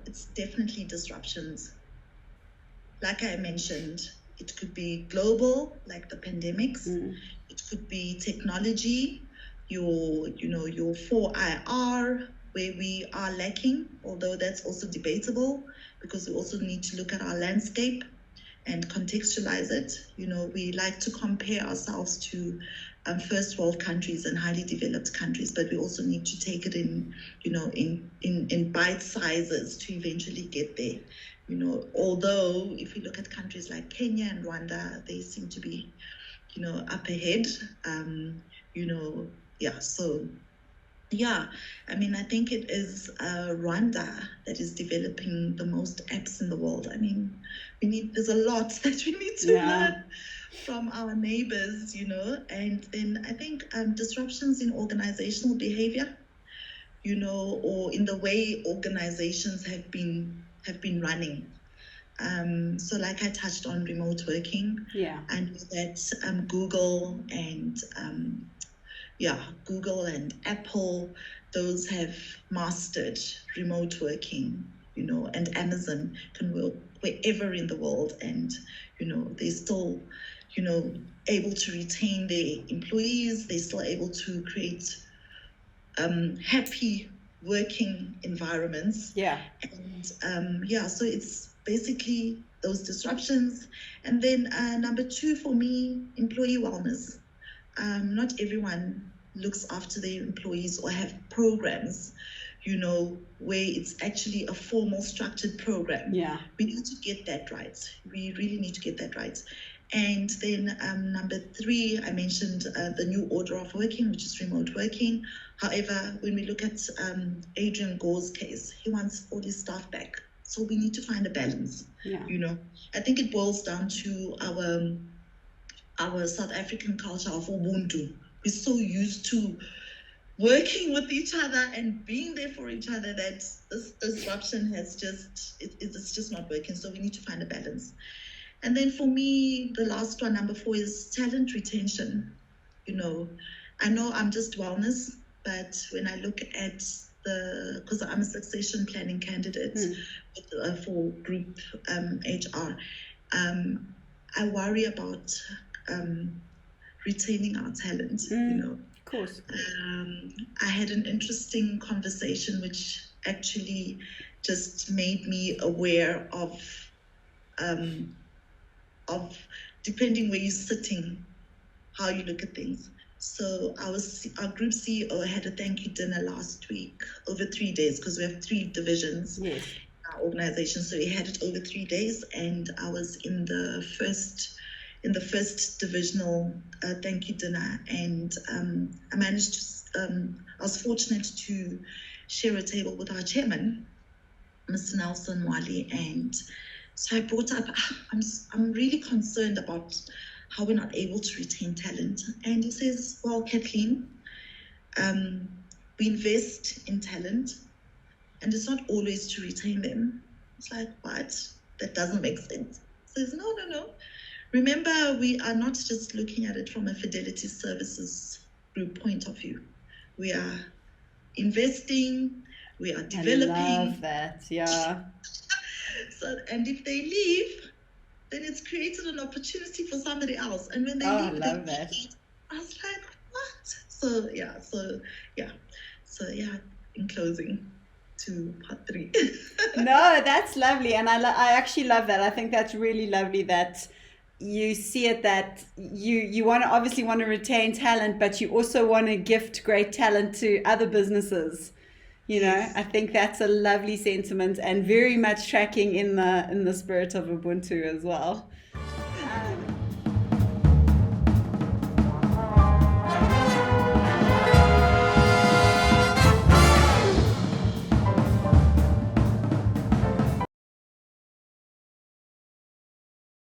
it's definitely disruptions. Like I mentioned, it could be global, like the pandemics. It could be technology, your 4IR, where we are lacking, although that's also debatable because we also need to look at our landscape and contextualize it. We like to compare ourselves to first world countries and highly developed countries, but we also need to take it in bite sizes to eventually get there. Although if we look at countries like Kenya and Rwanda, they seem to be, up ahead. I think it is Rwanda that is developing the most apps in the world. There's a lot that we need to learn from our neighbors, and then I think disruptions in organizational behavior, or in the way organizations have been running. So like I touched on remote working, and that Google and Apple, those have mastered remote working, and Amazon can work wherever in the world, and they're still able to retain their employees. They're still able to create happy working environments. So it's basically those disruptions. And then number 2 for me, employee wellness. Not everyone looks after their employees or have programs, where it's actually a formal structured program. We need to get that right. We really need to get that right. And then number 3, I mentioned the new order of working, which is remote working. However, when we look at Adrian Gore's case, he wants all his staff back. So we need to find a balance. I think it boils down to our South African culture of Ubuntu. We're so used to working with each other and being there for each other that this disruption has it's just not working. So we need to find a balance. And then for me, the last one, number 4, is talent retention. I know I'm just wellness, but when I look at because I'm a succession planning candidate for group HR, I worry about retaining our talent. Of course. I had an interesting conversation which actually just made me aware of depending where you're sitting, how you look at things. So our group CEO had a thank you dinner last week over 3 days, because we have 3 divisions in our organization. So we had it over 3 days, and I was in the first divisional thank you dinner, and I was fortunate to share a table with our chairman, Mr. Nelson Wali, and so I brought up, I'm really concerned about how we're not able to retain talent. And he says, well, Kathleen, we invest in talent, and it's not always to retain them. It's like, what? That doesn't make sense. He says, no. Remember, we are not just looking at it from a Fidelity Services Group point of view. We are investing, we are developing. I love that, So, and if they leave, then it's created an opportunity for somebody else. And when they leave, I love that. I was like, what? So in closing to part 3. No, that's lovely. And I actually love that. I think that's really lovely that you see it, that you obviously want to retain talent, but you also want to gift great talent to other businesses. I think that's a lovely sentiment, and very much tracking in the spirit of Ubuntu as well.